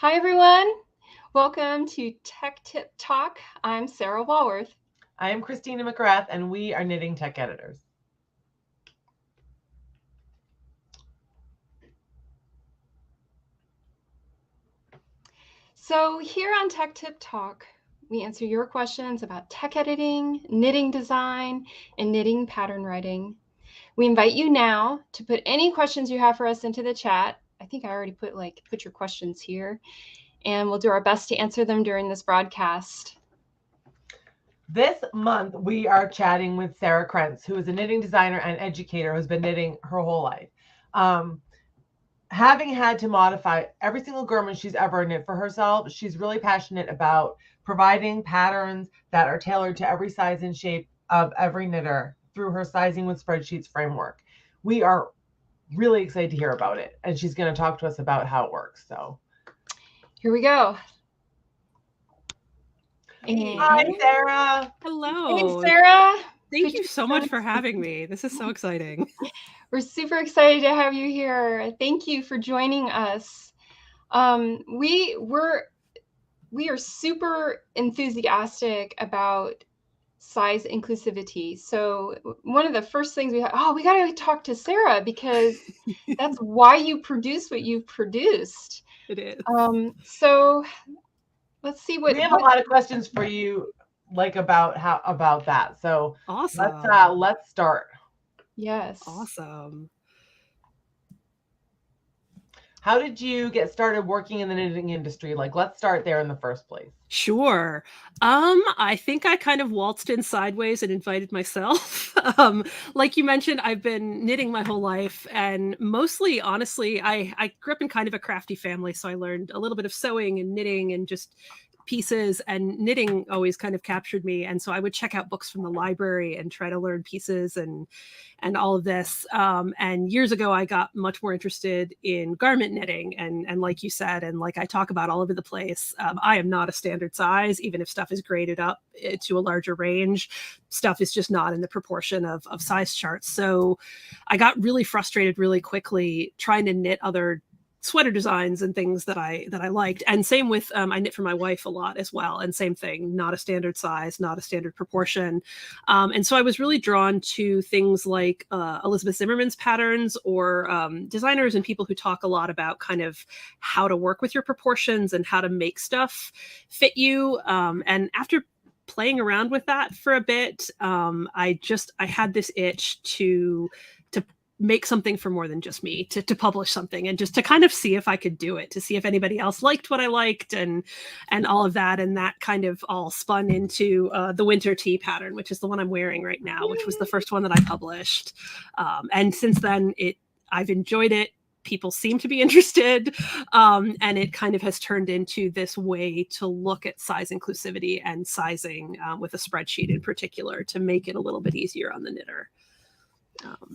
Hi, everyone. Welcome to Tech Tip Talk. I'm Sarah Walworth. I am Kristina McGrath, and we are Knitting Tech Editors. So here on Tech Tip Talk, we answer your questions about tech editing, knitting design, and knitting pattern writing. We invite you now to put any questions you have for us into the chat. I think I already put your questions here, and we'll do our best to answer them during this broadcast. This month, we are chatting with Sarah Krentz, who is a knitting designer and educator who's been knitting her whole life. Having had to modify every single garment she's ever knit for herself, she's really passionate about providing patterns that are tailored to every size and shape of every knitter through her Sizing with Spreadsheets framework. We are really excited to hear about it, and she's going to talk to us about how it works. So here we go. Hey. Hi, Sarah. Hello. Hey, Sarah. Thank you so much for having me. This is so exciting. We're super excited to have you here. Thank you for joining us. We are super enthusiastic about size inclusivity. So one of the first things we got to talk to Sarah, because that's why you produce what you've produced. It is. So let's see what we have a lot of questions for you, about that. So awesome. Let's start. Yes. Awesome. How did you get started working in the knitting industry? Let's start there in the first place. Sure. I think I kind of waltzed in sideways and invited myself. Like you mentioned, I've been knitting my whole life, and mostly, honestly, I grew up in kind of a crafty family, so I learned a little bit of sewing and knitting and just pieces, and knitting always kind of captured me. And so I would check out books from the library and try to learn pieces and all of this. And years ago, I got much more interested in garment knitting. And like you said, and like I talk about all over the place, I am not a standard size. Even if stuff is graded up to a larger range, stuff is just not in the proportion of size charts. So I got really frustrated really quickly trying to knit other sweater designs and things that I liked. And same with, I knit for my wife a lot as well. And same thing, not a standard size, not a standard proportion. And so I was really drawn to things like Elizabeth Zimmerman's patterns, or designers and people who talk a lot about kind of how to work with your proportions and how to make stuff fit you. And after playing around with that for a bit, I had this itch to make something for more than just me, to publish something, and just to kind of see if I could do it, to see if anybody else liked what I liked, and all of that. And that kind of all spun into the winter tee pattern, which is the one I'm wearing right now, which was the first one that I published. And since then, I've enjoyed it. People seem to be interested, and it kind of has turned into this way to look at size inclusivity and sizing with a spreadsheet in particular, to make it a little bit easier on the knitter.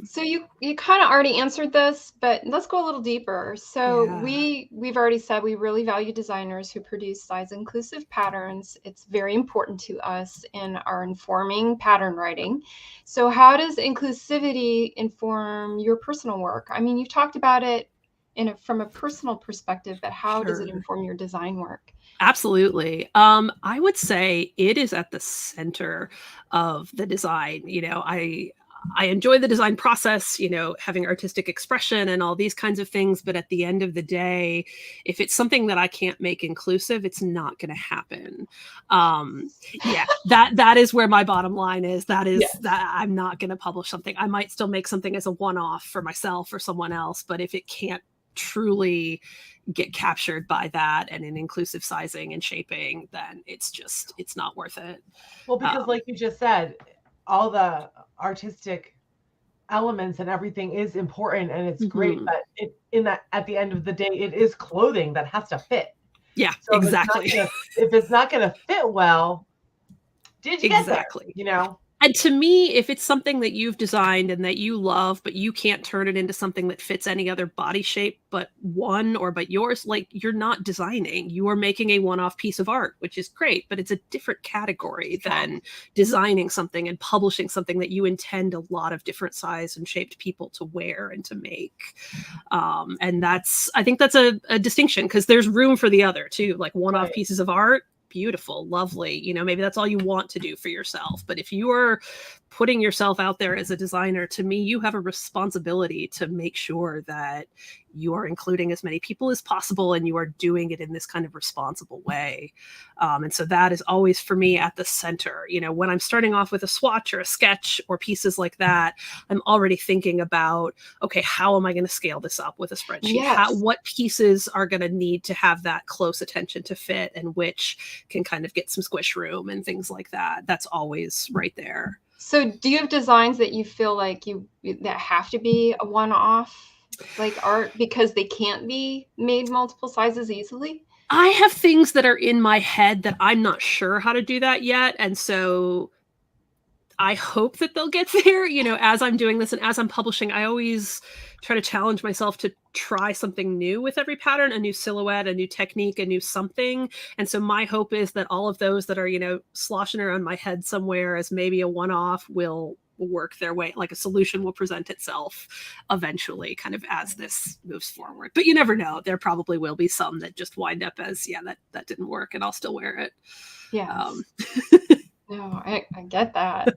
So you kind of already answered this, but let's go a little deeper. So yeah. We've already said we really value designers who produce size inclusive patterns. It's very important to us in our informing pattern writing. So how does inclusivity inform your personal work? I mean, you've talked about it from a personal perspective, but how does it inform your design work? Absolutely. I would say it is at the center of the design. You know, I enjoy the design process, you know, having artistic expression and all these kinds of things. But at the end of the day, if it's something that I can't make inclusive, it's not going to happen. Yeah, that is where my bottom line is. That is that I'm not going to publish something. I might still make something as a one-off for myself or someone else, but if it can't truly get captured by that and in inclusive sizing and shaping, then it's not worth it. Well, because like you just said, all the artistic elements and everything is important, and it's great, but at the end of the day, it is clothing that has to fit. Yeah, so exactly. If it's not going to fit well, did you get there? You know? And to me, if it's something that you've designed and that you love, but you can't turn it into something that fits any other body shape but one or but yours, like, you're not designing. You are making a one-off piece of art, which is great, but it's a different category than designing something and publishing something that you intend a lot of different size and shaped people to wear and to make. And I think that's a distinction, because there's room for the other too, like one-off pieces of art. Beautiful, lovely. You know, maybe that's all you want to do for yourself. But if you are putting yourself out there as a designer, to me, you have a responsibility to make sure that you are including as many people as possible and you are doing it in this kind of responsible way. And so that is always for me at the center. You know, when I'm starting off with a swatch or a sketch or pieces like that, I'm already thinking about, okay, how am I going to scale this up with a spreadsheet? Yes. What pieces are going to need to have that close attention to fit, and which can kind of get some squish room and things like that. That's always right there. So do you have designs that you feel like that have to be a one-off, like art, because they can't be made multiple sizes easily? I have things that are in my head that I'm not sure how to do that yet. And so I hope that they'll get there, you know, as I'm doing this and as I'm publishing. I always try to challenge myself to try something new with every pattern, a new silhouette, a new technique, a new something. And so my hope is that all of those that are, you know, sloshing around my head somewhere as maybe a one-off will work their way, like a solution will present itself eventually, kind of as this moves forward. But you never know. There probably will be some that just wind up as, yeah, that didn't work, and I'll still wear it. Yeah. No, I get that.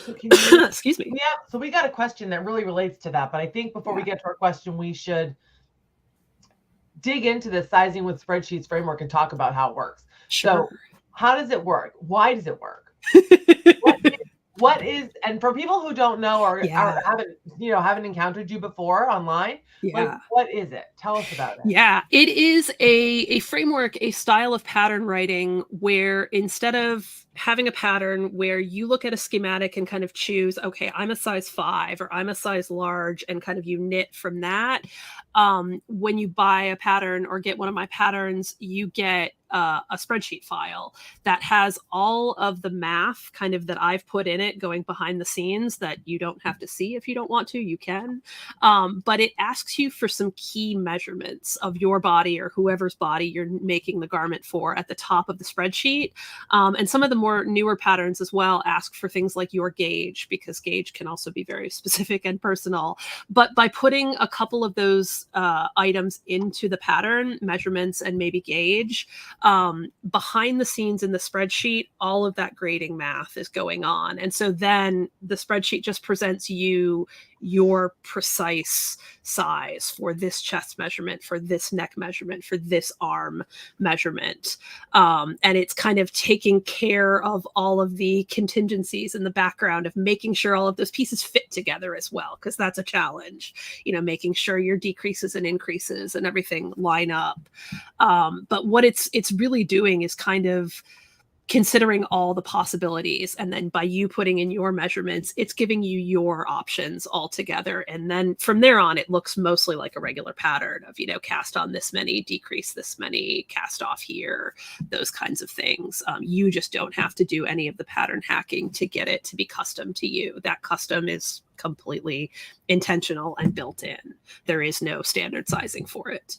So excuse me. Yeah, so we got a question that really relates to that, but I think before we get to our question, we should dig into the sizing with spreadsheets framework and talk about how it works. Sure. So how does it work? Why does it work? What is, and for people who don't know or haven't encountered you before online, like, what is it? Tell us about it. Yeah, it is a framework, a style of pattern writing where instead of having a pattern where you look at a schematic and kind of choose, okay, I'm a size 5 or I'm a size large, and kind of you knit from that. When you buy a pattern or get one of my patterns, you get a spreadsheet file that has all of the math kind of that I've put in it going behind the scenes that you don't have to see. If you don't want to, you can. But it asks you for some key measurements of your body or whoever's body you're making the garment for at the top of the spreadsheet. And some of the more newer patterns as well ask for things like your gauge, because gauge can also be very specific and personal. But by putting a couple of those items into the pattern, measurements and maybe gauge, behind the scenes in the spreadsheet, all of that grading math is going on. And so then the spreadsheet just presents you your precise size for this chest measurement, for this neck measurement, for this arm measurement. And it's kind of taking care of all of the contingencies in the background of making sure all of those pieces fit together as well, because that's a challenge, you know, making sure your decreases and increases and everything line up. But what it's really doing is kind of considering all the possibilities. And then by you putting in your measurements, it's giving you your options all together. And then from there on, it looks mostly like a regular pattern of, you know, cast on this many, decrease this many, cast off here, those kinds of things. You just don't have to do any of the pattern hacking to get it to be custom to you. That custom is completely intentional and built in. There is no standard sizing for it.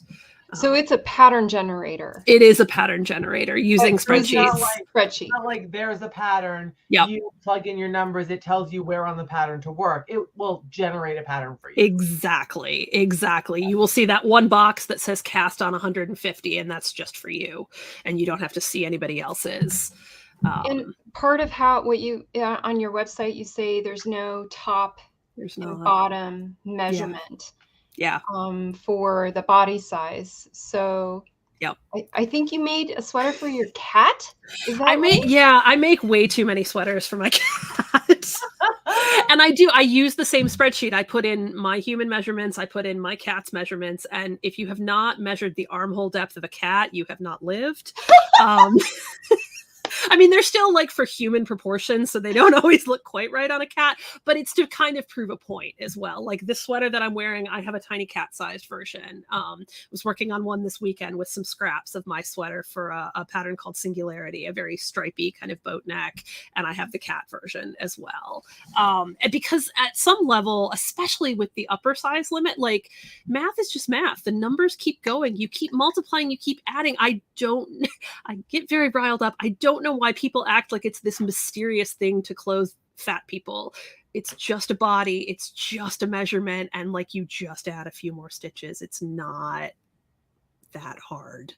So it's a pattern generator. It is a pattern generator using spreadsheets. Spreadsheet. Not like there's a pattern. Yep. You plug in your numbers. It tells you where on the pattern to work. It will generate a pattern for you. Exactly. You will see that one box that says cast on 150, and that's just for you. And you don't have to see anybody else's. And part of what you on your website, you say there's no top, there's no bottom measurement. Yeah. For the body size. So yep. I think you made a sweater for your cat. Is that I make way too many sweaters for my cat. And I use the same spreadsheet. I put in my human measurements, I put in my cat's measurements. And if you have not measured the armhole depth of a cat, you have not lived. I mean, they're still like for human proportions, so they don't always look quite right on a cat, but it's to kind of prove a point as well. Like this sweater that I'm wearing, I have a tiny cat-sized version. Was working on one this weekend with some scraps of my sweater for a pattern called Singularity, a very stripy kind of boat neck, and I have the cat version as well. And because at some level, especially with the upper size limit, like math is just math. The numbers keep going. You keep multiplying, you keep adding. I get very riled up. I don't know why people act like it's this mysterious thing to clothe fat people. It's just a body. It's just a measurement. And like, you just add a few more stitches. It's not that hard.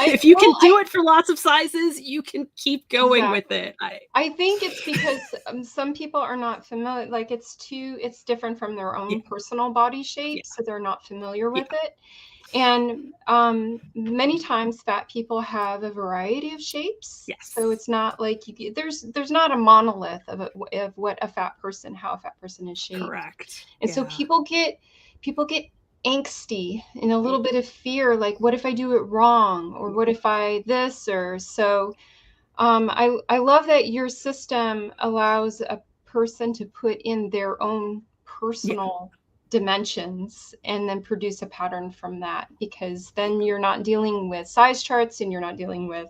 If you can do it for lots of sizes, you can keep going with it. I think it's because some people are not familiar. Like it's different from their own personal body shape. So they're not familiar with it. And many times fat people have a variety of shapes. Yes. So it's not like there's not a monolith of what how a fat person is shaped. Correct. And so people get angsty and a little bit of fear, like what if I do it wrong, or what if I this, or so. I love that your system allows a person to put in their own personal dimensions and then produce a pattern from that, because then you're not dealing with size charts and you're not dealing with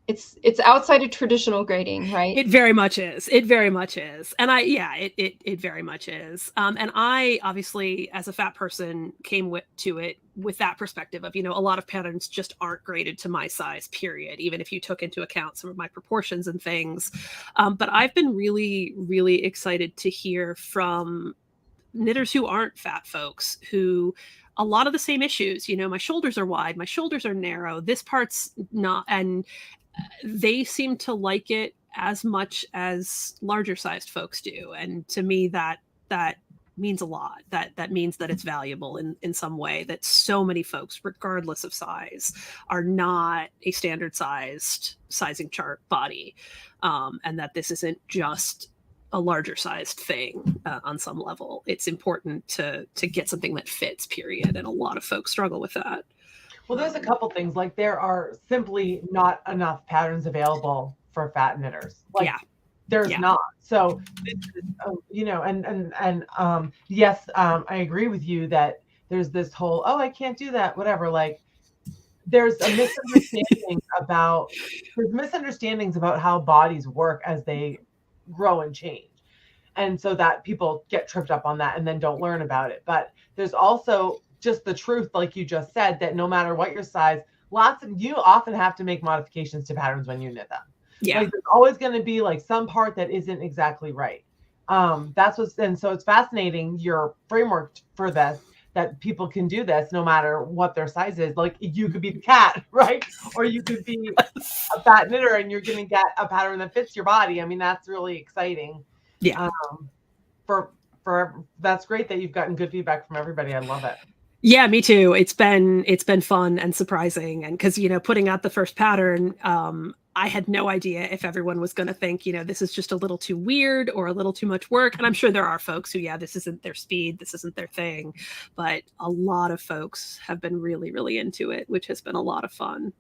it's outside of traditional grading, right? It very much is. It very much is. And it very much is. And I obviously, as a fat person, came to it with that perspective of, a lot of patterns just aren't graded to my size, period, even if you took into account some of my proportions and things. But I've been really, really excited to hear from knitters who aren't fat folks, who a lot of the same issues, my shoulders are wide, my shoulders are narrow, this part's not, and they seem to like it as much as larger sized folks do. And to me, that means a lot. That means that it's valuable in some way, that so many folks, regardless of size, are not a standard sized sizing chart body. And that this isn't just a larger sized thing on some level. It's important to get something that fits, period. And a lot of folks struggle with that. Well, there's a couple things, like there are simply not enough patterns available for fat knitters. Like there's not. So, yes, I agree with you that there's this whole, oh, I can't do that, whatever. Like there's a misunderstandings about how bodies work as they grow and change. And so that people get tripped up on that and then don't learn about it. But there's also just the truth, like you just said, that no matter what your size, you often have to make modifications to patterns when you knit them. Yeah. Like there's always going to be like some part that isn't exactly right. And so it's fascinating, your framework for this, that people can do this no matter what their size is. Like you could be the cat, right? Or you could be a fat knitter and you're going to get a pattern that fits your body. I mean, that's really exciting. Yeah. That's great that you've gotten good feedback from everybody. I love it. Yeah, me too. It's been fun and surprising. And because, putting out the first pattern, I had no idea if everyone was going to think, this is just a little too weird or a little too much work. And I'm sure there are folks who, this isn't their speed, this isn't their thing. But a lot of folks have been really, really into it, which has been a lot of fun.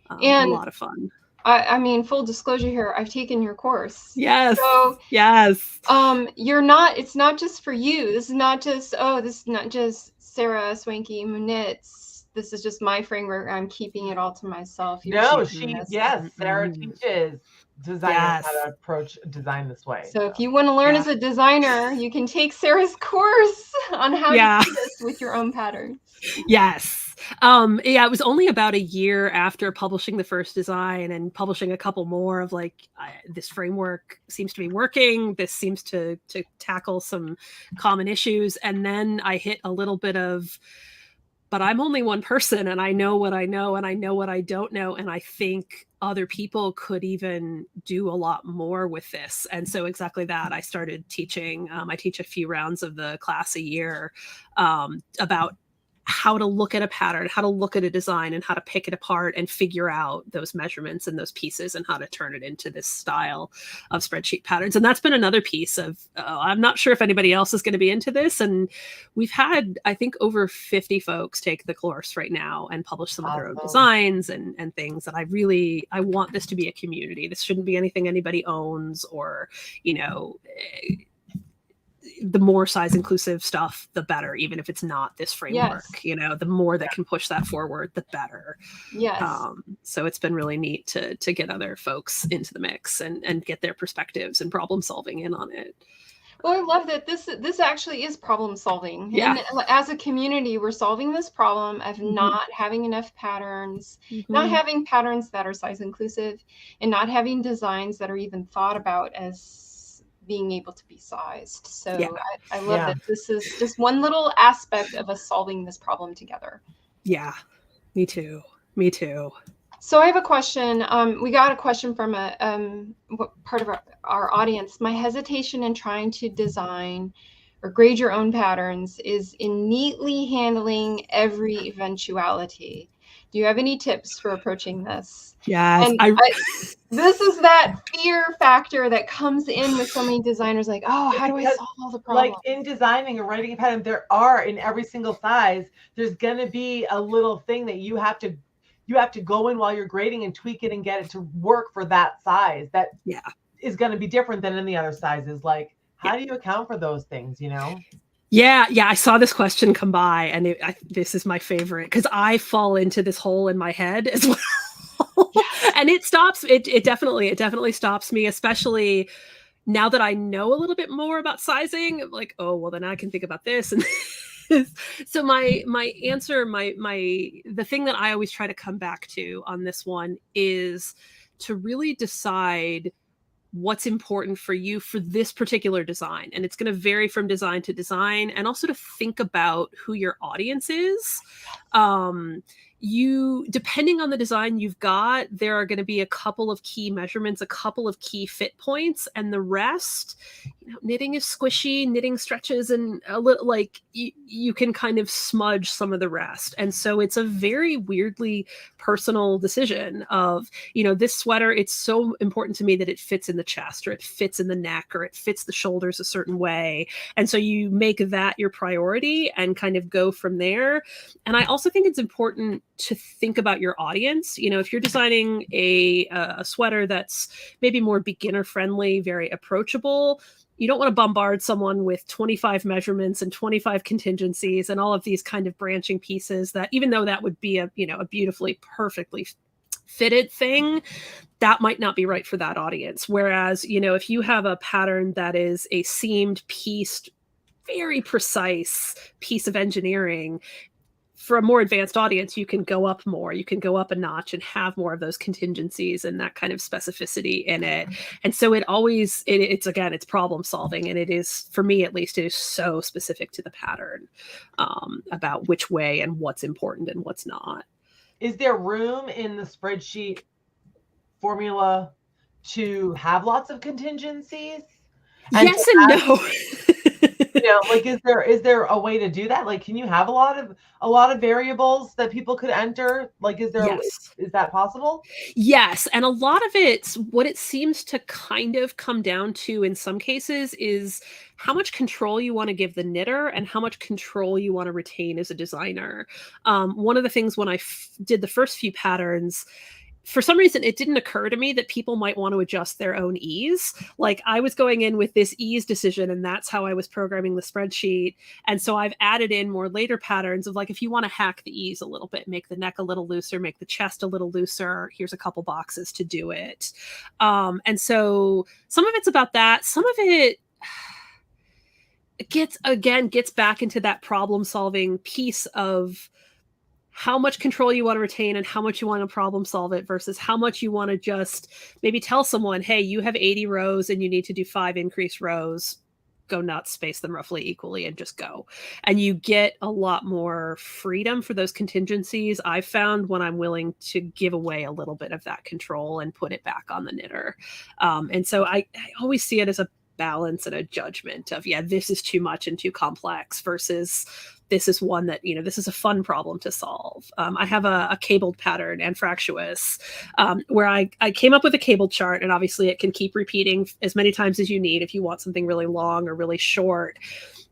And a lot of fun. I mean, full disclosure here, I've taken your course. Yes. So, yes. It's not just for you. This is not just Sarah Swanky Knits. This is just my framework. I'm keeping it all to myself. Sarah teaches designers how to approach design this way. So if you want to learn as a designer, you can take Sarah's course on how to do this with your own pattern. Yes. It was only about a year after publishing the first design and publishing a couple more of this framework seems to be working. This seems to tackle some common issues. And then I hit a little bit of, but I'm only one person and I know what I know and I know what I don't know. And I think other people could even do a lot more with this. And so exactly that, I started teaching. I teach a few rounds of the class a year about how to look at a pattern, how to look at a design, and how to pick it apart and figure out those measurements and those pieces and how to turn it into this style of spreadsheet patterns. And that's been another piece of, I'm not sure if anybody else is going to be into this. And we've had, I think, over 50 folks take the course right now and publish some of their own designs and things. And I want this to be a community. This shouldn't be anything anybody owns or, the more size inclusive stuff, the better, even if it's not this framework, the more that can push that forward, the better. Yes. So it's been really neat to get other folks into the mix and get their perspectives and problem solving in on it. Well, I love that this actually is problem solving. Yeah. And as a community, we're solving this problem of not having enough patterns, not having patterns that are size inclusive, and not having designs that are even thought about as being able to be sized. So I love that this is just one little aspect of us solving this problem together. Yeah, me too. So I have a question. We got a question from part of our audience. My hesitation in trying to design or grade your own patterns is in neatly handling every eventuality. Do you have any tips for approaching this? Yes. This is that fear factor that comes in with so many designers, like, oh, how do I solve the problem? Like in designing or writing a pattern, there are in every single size, there's going to be a little thing that you have to go in while you're grading and tweak it and get it to work for that size. That is going to be different than in the other sizes. Like, how do you account for those things, Yeah, I saw this question come by, and this is my favorite because I fall into this hole in my head as well. And it definitely stops me, especially now that I know a little bit more about sizing. I'm like, oh, well, then I can think about this and this. So my answer, the thing that I always try to come back to on this one is to really decide what's important for you for this particular design. And it's going to vary from design to design, and also to think about who your audience is. Depending on the design you've got, there are going to be a couple of key measurements, a couple of key fit points, and the rest, knitting is squishy, knitting stretches, and a little like you can kind of smudge some of the rest. And so it's a very weirdly personal decision of, this sweater, it's so important to me that it fits in the chest, or it fits in the neck, or it fits the shoulders a certain way. And so you make that your priority and kind of go from there. And I also think it's important to think about your audience. If you're designing a sweater that's maybe more beginner friendly, very approachable, you don't want to bombard someone with 25 measurements and 25 contingencies and all of these kind of branching pieces that, even though that would be a beautifully, perfectly fitted thing, that might not be right for that audience. Whereas, if you have a pattern that is a seamed, pieced, very precise piece of engineering, for a more advanced audience, you can go up more. You can go up a notch and have more of those contingencies and that kind of specificity in it. And so it's problem solving. And it is, for me at least, it is so specific to the pattern about which way and what's important and what's not. Is there room in the spreadsheet formula to have lots of contingencies? Yes and no. Like, is there a way to do that? Like, can you have a lot of variables that people could enter? Like, is that possible? Yes. And a lot of what it seems to kind of come down to in some cases is how much control you want to give the knitter and how much control you want to retain as a designer. One of the things when I did the first few patterns, for some reason, it didn't occur to me that people might want to adjust their own ease. Like, I was going in with this ease decision, and that's how I was programming the spreadsheet. And so I've added in more later patterns of, like, if you want to hack the ease a little bit, make the neck a little looser, make the chest a little looser, here's a couple boxes to do it. And so some of it's about that. Some of it gets back into that problem solving piece of how much control you want to retain and how much you want to problem solve it versus how much you want to just maybe tell someone, hey, you have 80 rows and you need to do 5 increased rows. Go nuts, space them roughly equally, and just go. And you get a lot more freedom for those contingencies, I've found, when I'm willing to give away a little bit of that control and put it back on the knitter. And so I always see it as a balance and a judgment of, this is too much and too complex versus this is one that, this is a fun problem to solve. I have a cabled pattern, anfractuous, where I came up with a cabled chart, and obviously it can keep repeating as many times as you need if you want something really long or really short.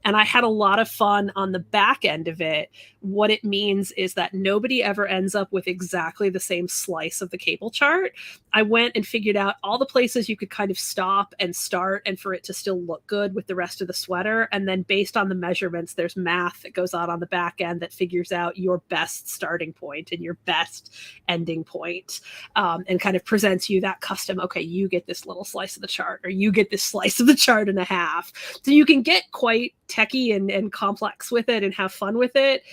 And I had a lot of fun on the back end of it. What it means is that nobody ever ends up with exactly the same slice of the cable chart. I went and figured out all the places you could kind of stop and start and for it to still look good with the rest of the sweater. And then based on the measurements, there's math that goes on the back end that figures out your best starting point and your best ending point, and kind of presents you that custom, okay, you get this little slice of the chart, or you get this slice of the chart and a half. So you can get quite techie and complex with it and have fun with it,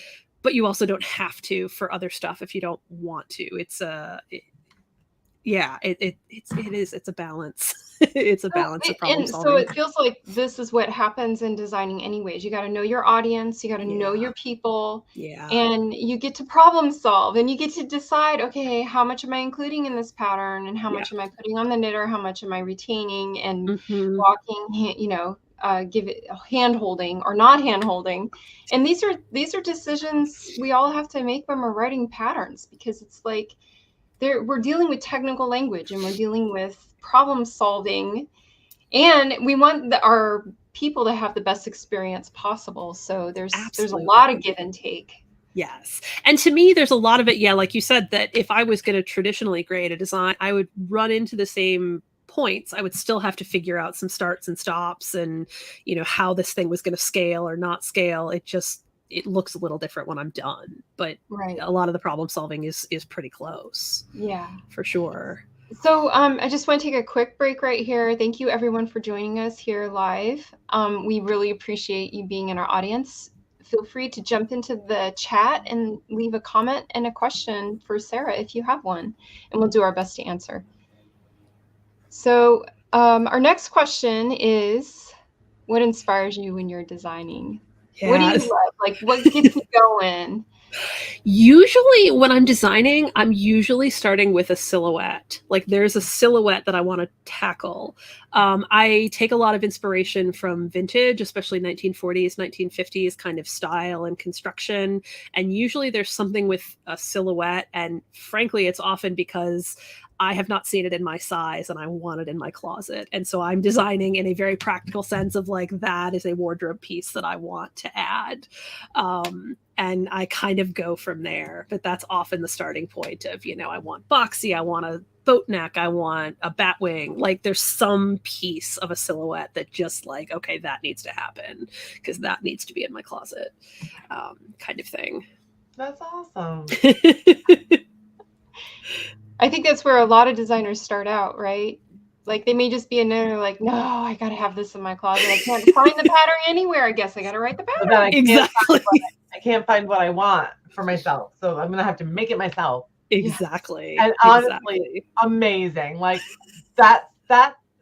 but you also don't have to for other stuff if you don't want to. It's a balance. It's a balance of problem solving. So it feels like this is what happens in designing anyways. You got to know your audience, you got to know your people, and you get to problem solve, and you get to decide, okay, how much am I including in this pattern, and how much am I putting on the knitter, how much am I retaining and walking, give it hand holding or not hand holding. And these are decisions we all have to make when we're writing patterns, because it's like we're dealing with technical language and we're dealing with problem solving, and we want our people to have the best experience possible. So there's a lot of give and take. Yes. And to me, there's a lot of it. Yeah. Like you said, that if I was going to traditionally grade a design, I would run into the same points. I would still have to figure out some starts and stops and, how this thing was going to scale or not scale. It looks a little different when I'm done, but a lot of the problem solving is pretty close. Yeah, for sure. So I just want to take a quick break right here. Thank you everyone for joining us here live. We really appreciate you being in our audience. Feel free to jump into the chat and leave a comment and a question for Sarah if you have one, and we'll do our best to answer. So our next question is, what inspires you when you're designing? Yes. What do you love? Like, what gets you going? Usually when I'm designing, I'm usually starting with a silhouette. Like there's a silhouette that I want to tackle. I take a lot of inspiration from vintage, especially 1940s, 1950s kind of style and construction. And usually there's something with a silhouette. And frankly, it's often because I have not seen it in my size and I want it in my closet. And so I'm designing in a very practical sense of like, that is a wardrobe piece that I want to add. And I kind of go from there, but that's often the starting point of, I want boxy, I want a boat neck, I want a bat wing. Like there's some piece of a silhouette that just like, okay, that needs to happen because that needs to be in my closet, kind of thing. That's awesome. I think that's where a lot of designers start out, right? Like they may just be in there like, no, I got to have this in my closet. I can't find the pattern anywhere. I guess I got to write the pattern. Exactly. I can't find what I want for myself. So I'm going to have to make it myself. Exactly. And honestly, amazing. Like that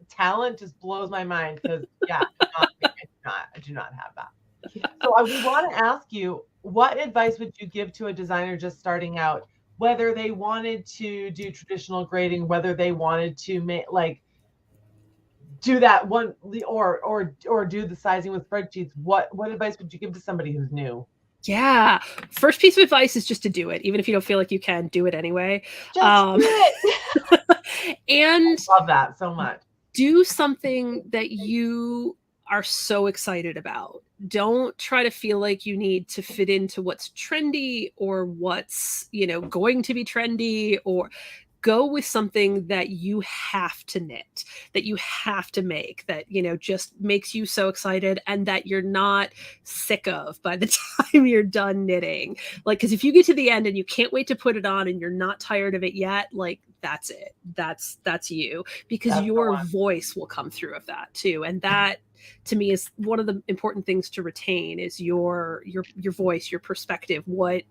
talent just blows my mind because I do not have that. Yeah. So we want to ask you, what advice would you give to a designer just starting out? Whether they wanted to do traditional grading, whether they wanted to do that one or do the sizing with spreadsheets, what advice would you give to somebody who's new? Yeah. First piece of advice is just to do it. Even if you don't feel like you can, do it anyway. Just do it. And I love that so much. Do something that you are so excited about. Don't try to feel like you need to fit into what's trendy or what's, going to be trendy, or go with something that you have to knit, that you have to make, that, just makes you so excited and that you're not sick of by the time you're done knitting. Like, because if you get to the end and you can't wait to put it on and you're not tired of it yet, like that's it. That's you, because that's your voice will come through of that too. And that, to me, is one of the important things to retain is your voice, your perspective, what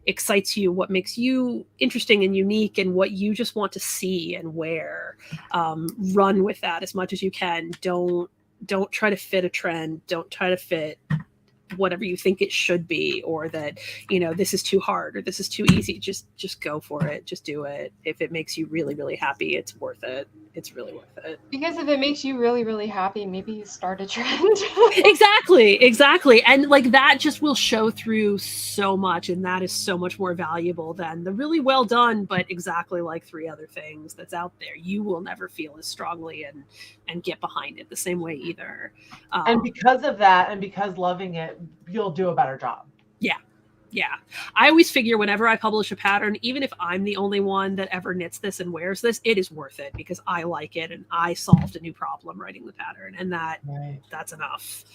excites you, what makes you interesting and unique, and what you just want to see and wear. Run with that as much as you can. Don't try to fit a trend. Don't try to fit whatever you think it should be, or that, this is too hard or this is too easy. Just go for it. Just do it. If it makes you really, really happy, it's worth it. It's really worth it. Because if it makes you really, really happy, maybe you start a trend. Exactly. And like that just will show through so much. And that is so much more valuable than the really well done, but exactly like 3 other things that's out there. You will never feel as strongly and get behind it the same way either. And because of that, and because loving it, you'll do a better job. Yeah. I always figure whenever I publish a pattern, even if I'm the only one that ever knits this and wears this, it is worth it because I like it and I solved a new problem writing the pattern, and that's enough.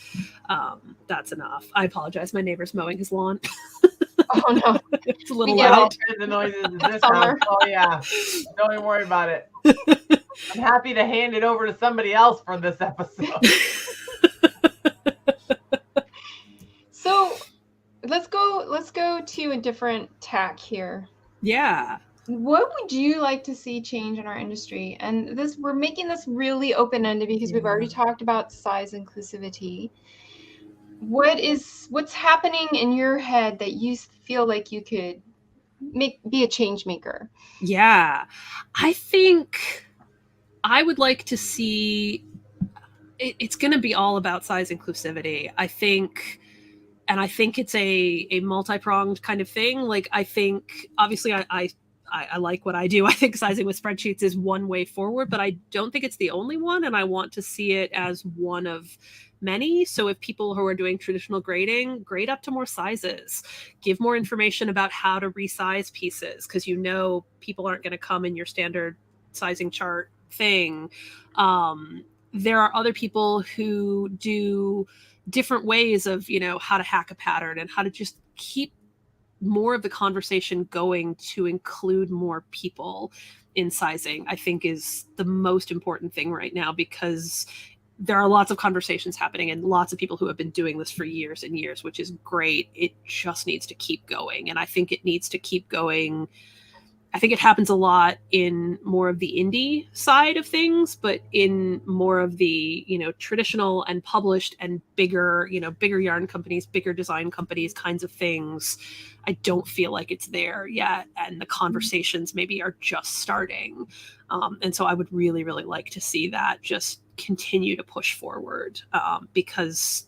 That's enough. I apologize. My neighbor's mowing his lawn. Oh no. It's a little loud. The noises in this house. Oh yeah. Don't even worry about it. I'm happy to hand it over to somebody else for this episode. So let's go to a different tack here. Yeah. What would you like to see change in our industry? And we're making this really open-ended because we've already talked about size inclusivity. What's happening in your head that you feel like you could be a change maker? Yeah. I think I would like to see it's going to be all about size inclusivity. I think it's a multi-pronged kind of thing. Like, I think obviously I like what I do. I think sizing with spreadsheets is one way forward, but I don't think it's the only one. And I want to see it as one of many. So if people who are doing traditional grading, grade up to more sizes, give more information about how to resize pieces, because people aren't going to come in your standard sizing chart thing. There are other people who do different ways of, how to hack a pattern and how to just keep more of the conversation going to include more people in sizing, I think is the most important thing right now, because there are lots of conversations happening and lots of people who have been doing this for years and years, which is great. It just needs to keep going. And I think it needs to keep going. I think it happens a lot in more of the indie side of things, but in more of the, traditional and published and bigger yarn companies, bigger design companies kinds of things, I don't feel like it's there yet. And the conversations maybe are just starting. And so I would really, really like to see that just continue to push forward, because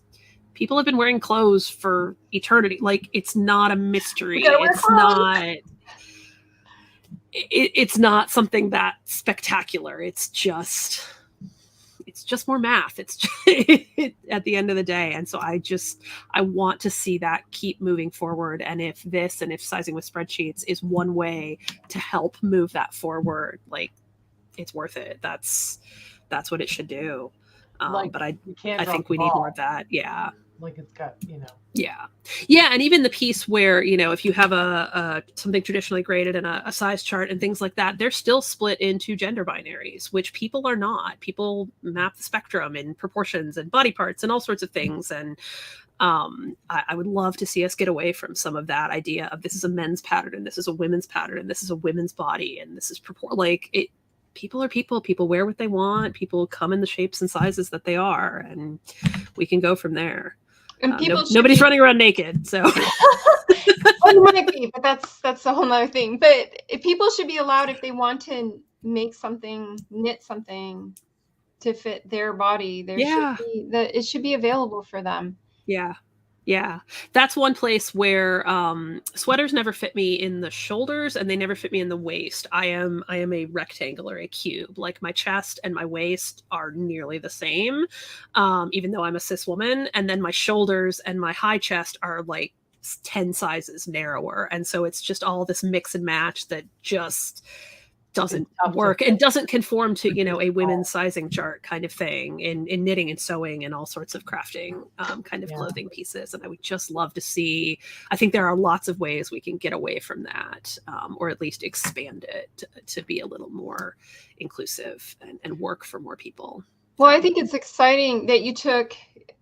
people have been wearing clothes for eternity. Like, it's not a mystery. It's not something that spectacular. It's just more math. It's just, at the end of the day. And so I want to see that keep moving forward. And if sizing with spreadsheets is one way to help move that forward, like, it's worth it. That's what it should do. But I think we need more of that. Yeah. Like, it's got, Yeah. And even the piece where, if you have a something traditionally graded and a size chart and things like that, they're still split into gender binaries, which people are not. People map the spectrum in proportions and body parts and all sorts of things. And I would love to see us get away from some of that idea of this is a men's pattern and this is a women's pattern and this is a women's body and this is people are people. People wear what they want. People come in the shapes and sizes that they are, and we can go from there. And nobody's running around naked, so. Well, you might be, but that's a whole other thing. But people should be allowed, if they want to knit something to fit their body, it should be available for them. Yeah. That's one place where sweaters never fit me in the shoulders and they never fit me in the waist. I am a rectangle or a cube. Like, my chest and my waist are nearly the same, even though I'm a cis woman. And then my shoulders and my high chest are like 10 sizes narrower. And so it's just all this mix and match that just doesn't work and doesn't conform to, a women's sizing chart kind of thing in knitting and sewing and all sorts of crafting kind of clothing pieces. And I would just love to see, I think there are lots of ways we can get away from that, or at least expand it to be a little more inclusive and work for more people. Well, I think it's exciting that you took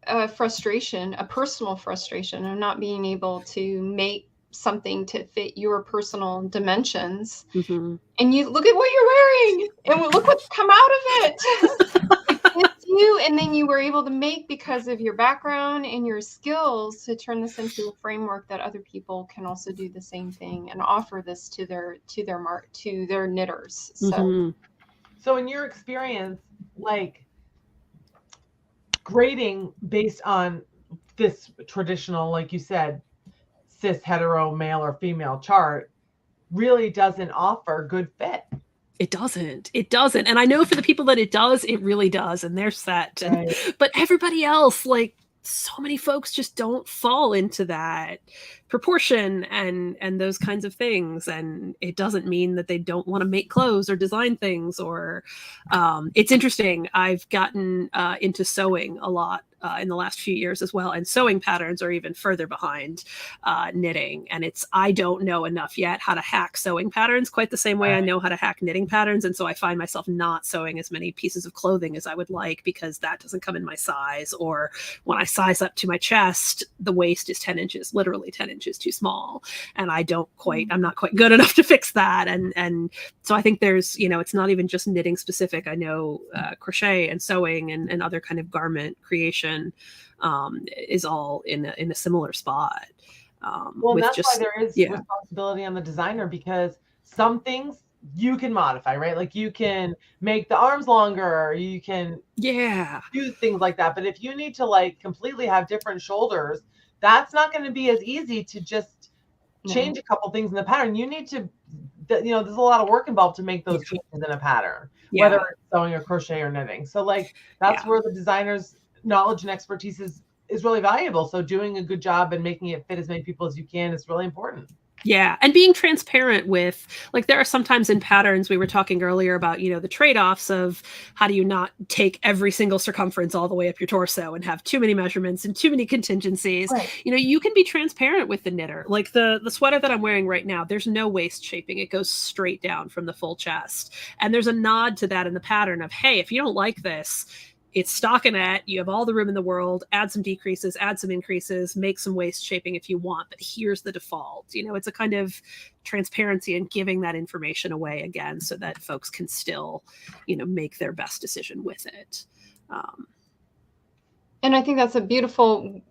a personal frustration of not being able to make something to fit your personal dimensions, and you look at what you're wearing and look what's come out of it. It's you, and then you were able to make, because of your background and your skills, to turn this into a framework that other people can also do the same thing and offer this to their knitters. So So in your experience, like grading based on this traditional, like you said, cis, hetero, male or female chart really doesn't offer good fit. It doesn't. It doesn't. And I know for the people that it does, it really does. And they're set. And, but everybody else, like so many folks just don't fall into that proportion and those kinds of things. And it doesn't mean that they don't want to make clothes or design things or it's interesting. I've gotten into sewing a lot in the last few years as well. And sewing patterns are even further behind knitting. And I don't know enough yet how to hack sewing patterns quite the same way I know how to hack knitting patterns. And so I find myself not sewing as many pieces of clothing as I would like because that doesn't come in my size. Or when I size up to my chest, the waist is 10 inches, literally 10 inches too small. And I'm not quite good enough to fix that. And so I think there's, it's not even just knitting specific. I know crochet and sewing and other kind of garment creation is all in a similar spot. Well, that's why there is responsibility on the designer, because some things you can modify, right? Like you can make the arms longer, you can do things like that. But if you need to like completely have different shoulders, that's not going to be as easy to just change a couple things in the pattern. You need to, there's a lot of work involved to make those changes in a pattern, whether it's sewing or crochet or knitting. So like that's where the designer's knowledge and expertise is really valuable. So doing a good job and making it fit as many people as you can is really important. Yeah. And being transparent with, like, there are sometimes in patterns, we were talking earlier about, the trade-offs of how do you not take every single circumference all the way up your torso and have too many measurements and too many contingencies. Right. You can be transparent with the knitter. Like the sweater that I'm wearing right now, there's no waist shaping. It goes straight down from the full chest. And there's a nod to that in the pattern of, hey, if you don't like this, it's stockinette. You have all the room in the world. Add some decreases, add some increases, make some waist shaping if you want. But here's the default. It's a kind of transparency and giving that information away again, so that folks can still, make their best decision with it. And I think that's a beautiful.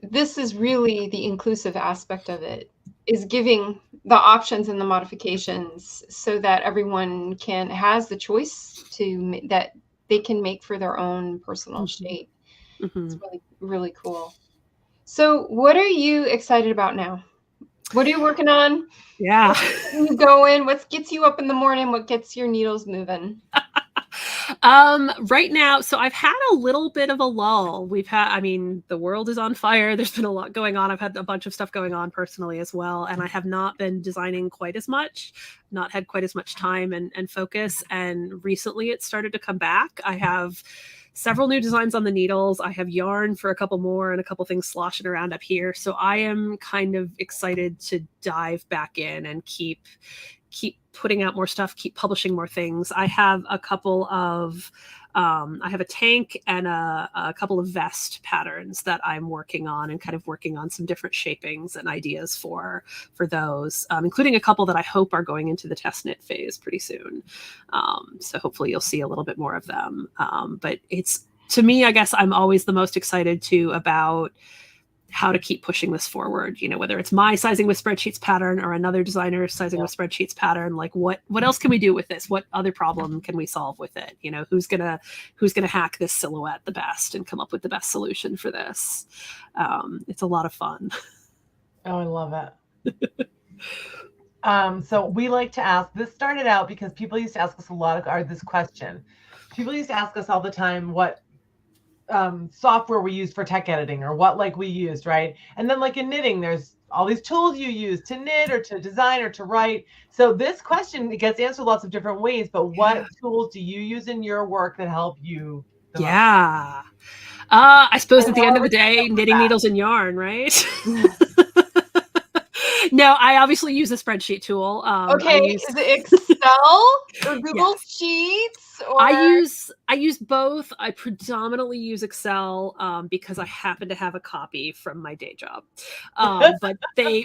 This is really the inclusive aspect of it, is giving the options and the modifications so that everyone has the choice that they can make for their own personal shape. Mm-hmm. It's really, really cool. So what are you excited about now? What are you working on? Yeah. Where you going? What gets you up in the morning? What gets your needles moving? Right now, so I've had a little bit of a lull. The world is on fire. There's been a lot going on. I've had a bunch of stuff going on personally as well. And I have not been designing quite as much, not had quite as much time and focus. And recently it started to come back. I have several new designs on the needles. I have yarn for a couple more and a couple things sloshing around up here. So I am kind of excited to dive back in and keep putting out more stuff, keep publishing more things. I have a couple of, I have a tank and a couple of vest patterns that I'm working on and kind of working on some different shapings and ideas for those, including a couple that I hope are going into the test knit phase pretty soon. So hopefully you'll see a little bit more of them. But to me, I guess I'm always the most excited about how to keep pushing this forward, whether it's my sizing with spreadsheets pattern or another designer's sizing with spreadsheets pattern, like what else can we do with this? What other problem can we solve with it? Who's going to hack this silhouette the best and come up with the best solution for this? It's a lot of fun. Oh, I love it. So we like to ask, this started out because people used to ask us a lot of this question. People used to ask us all the time what software we use for tech editing or what we used, right? And then in knitting, there's all these tools you use to knit or to design or to write. So this question gets answered lots of different ways, but what tools do you use in your work that help you the most? I suppose at the end of the day, knitting needles and yarn, right? No, I obviously use a spreadsheet tool. Is it Excel or Google Sheets? Or... I use both. I predominantly use Excel because I happen to have a copy from my day job. But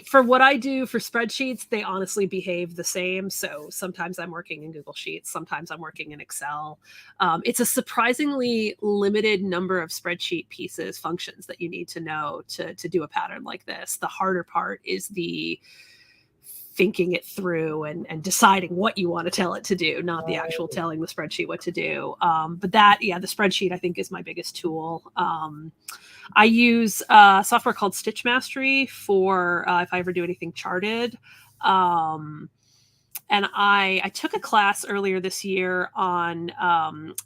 for what I do for spreadsheets, they honestly behave the same. So sometimes I'm working in Google Sheets, sometimes I'm working in Excel. It's a surprisingly limited number of spreadsheet functions that you need to know to do a pattern like this. The harder part is the thinking it through and deciding what you want to tell it to do, not the actual telling the spreadsheet what to do. But the spreadsheet I think is my biggest tool. I use software called Stitch Mastery for if I ever do anything charted. And I took a class earlier this year on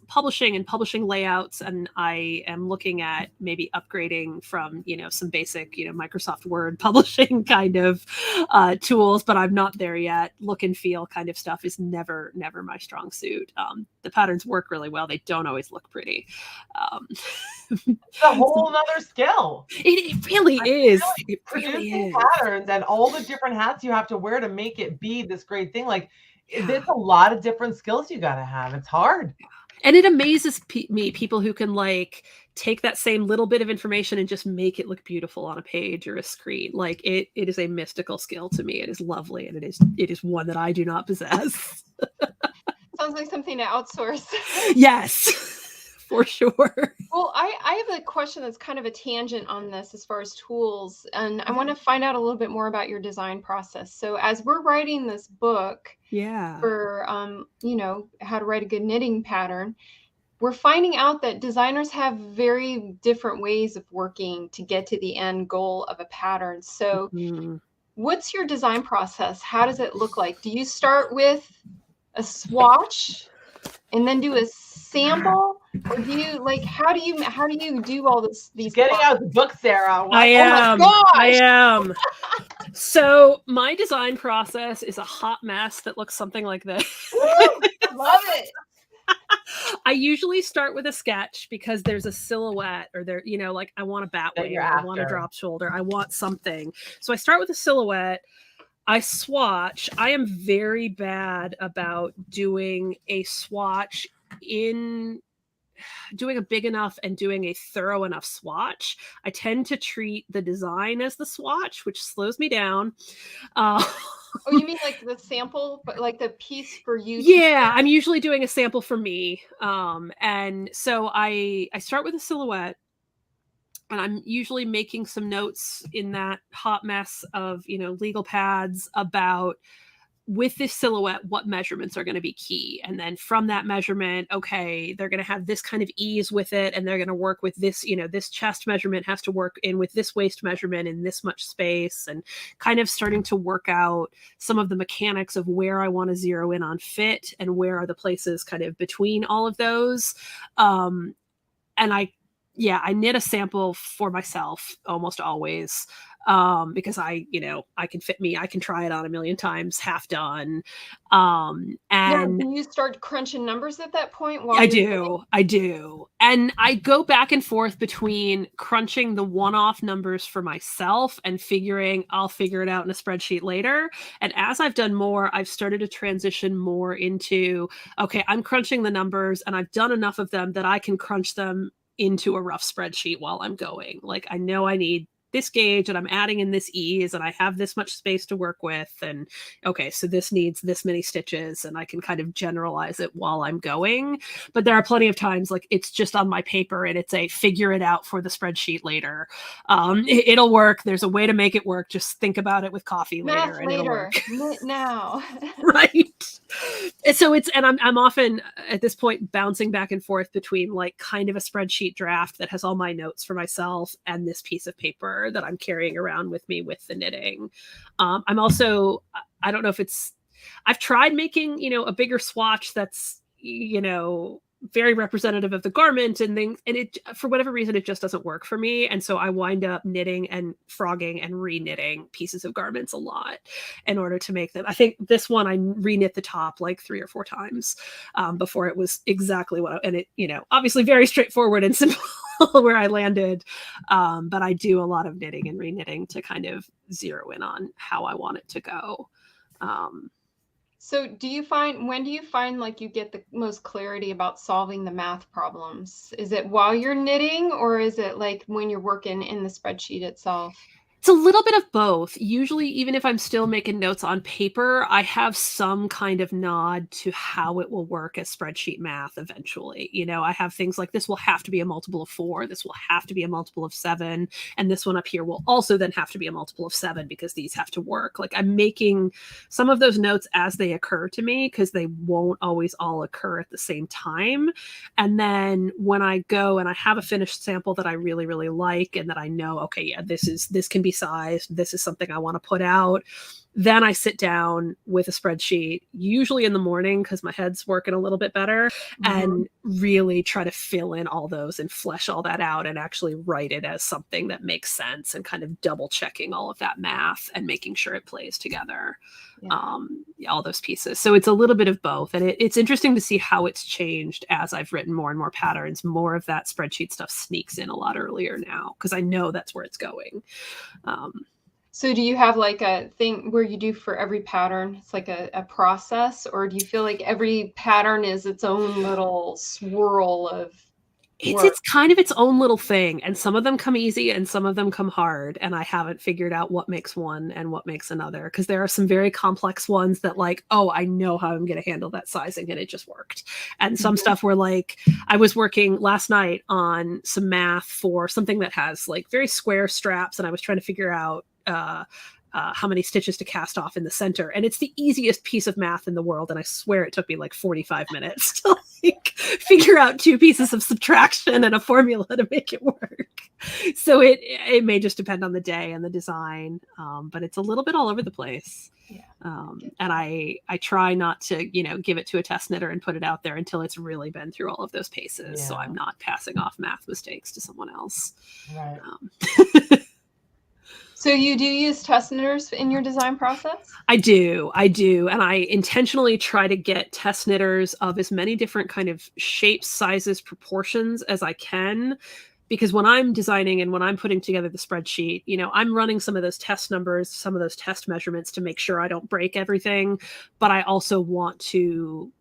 publishing and publishing layouts, and I am looking at maybe upgrading from some basic Microsoft Word publishing kind of tools, but I'm not there yet. Look and feel kind of stuff is never my strong suit. The patterns work really well; they don't always look pretty. It's a whole nother skill. It really is. It really producing is. patterns and all the different hats you have to wear to make it be this great thing. Like, there's a lot of different skills you got to have. It's hard. And it amazes me, people who can like take that same little bit of information and just make it look beautiful on a page or a screen. Like it is a mystical skill to me. It is lovely, and it is one that I do not possess. Sounds like something to outsource. Yes. For sure. Well, I have a question that's kind of a tangent on this as far as tools, and I want to find out a little bit more about your design process. So as we're writing this book for, how to write a good knitting pattern, we're finding out that designers have very different ways of working to get to the end goal of a pattern. So what's your design process? How does it look like? Do you start with a swatch and then do a sample, or do you how do you do all these getting out the book, Sarah? I am. Oh my gosh. I am. So my design process is a hot mess that looks something like this. Love it. I usually start with a sketch because there's a silhouette, or I want a bat wing, I want a drop shoulder, I want something. So I start with a silhouette. I swatch. I am very bad about doing a swatch doing a big enough and doing a thorough enough swatch. I tend to treat the design as the swatch, which slows me down. Oh, you mean like the sample, but like the piece for you? Yeah, I'm usually doing a sample for me. And so I start with a silhouette, and I'm usually making some notes in that hot mess of, legal pads about, with this silhouette, what measurements are going to be key. And then from that measurement, okay, they're going to have this kind of ease with it, and they're going to work with this, this chest measurement has to work in with this waist measurement in this much space, and kind of starting to work out some of the mechanics of where I want to zero in on fit and where are the places kind of between all of those. And I knit a sample for myself almost always, because I can fit me. I can try it on a million times, half done. And you start crunching numbers at that point? I do. And I go back and forth between crunching the one-off numbers for myself and I'll figure it out in a spreadsheet later. And as I've done more, I've started to transition more into, okay, I'm crunching the numbers and I've done enough of them that I can crunch them into a rough spreadsheet while I'm going. Like, I know I need this gauge and I'm adding in this ease and I have this much space to work with. And okay, so this needs this many stitches, and I can kind of generalize it while I'm going. But there are plenty of times like it's just on my paper and it's a figure it out for the spreadsheet later. It'll work. There's a way to make it work. Just think about it with coffee later. And it'll work. Now. Right. And so I'm often at this point bouncing back and forth between like kind of a spreadsheet draft that has all my notes for myself and this piece of paper that I'm carrying around with me with the knitting. I'm also, I don't know if I've tried making, a bigger swatch that's, very representative of the garment and things. And it, for whatever reason, it just doesn't work for me. And so I wind up knitting and frogging and re-knitting pieces of garments a lot in order to make them. I think this one, I re-knit the top like 3 or 4 times before it was exactly and it, obviously very straightforward and simple where I landed. But I do a lot of knitting and re-knitting to kind of zero in on how I want it to go. So when do you find like you get the most clarity about solving the math problems? Is it while you're knitting, or is it like when you're working in the spreadsheet itself? It's a little bit of both. Usually, even if I'm still making notes on paper, I have some kind of nod to how it will work as spreadsheet math eventually. I have things like this will have to be a multiple of 4, this will have to be a multiple of 7, and this one up here will also then have to be a multiple of 7 because these have to work. Like, I'm making some of those notes as they occur to me because they won't always all occur at the same time. And then when I go and I have a finished sample that I really, really like and that I know, okay, yeah, this can be sized, this is something I want to put out, then I sit down with a spreadsheet, usually in the morning because my head's working a little bit better, and really try to fill in all those and flesh all that out and actually write it as something that makes sense and kind of double checking all of that math and making sure it plays together. All those pieces. So it's a little bit of both. And it's interesting to see how it's changed as I've written more and more patterns. More of that spreadsheet stuff sneaks in a lot earlier now because I know that's where it's going. So do you have like a thing where you do for every pattern? It's like a process, or do you feel like every pattern is its own little swirl of It's kind of its own little thing, and some of them come easy and some of them come hard, and I haven't figured out what makes one and what makes another, because there are some very complex ones that like, oh, I know how I'm going to handle that sizing and it just worked. And some stuff where like I was working last night on some math for something that has like very square straps, and I was trying to figure out how many stitches to cast off in the center. And it's the easiest piece of math in the world. And I swear it took me like 45 minutes to like figure out 2 pieces of subtraction and a formula to make it work. So it may just depend on the day and the design, but it's a little bit all over the place. And I try not to, give it to a test knitter and put it out there until it's really been through all of those paces. So I'm not passing off math mistakes to someone else. Right. So you do use test knitters in your design process? I do. And I intentionally try to get test knitters of as many different kind of shapes, sizes, proportions as I can. Because when I'm designing and when I'm putting together the spreadsheet, I'm running some of those test numbers, some of those test measurements to make sure I don't break everything. But I also want to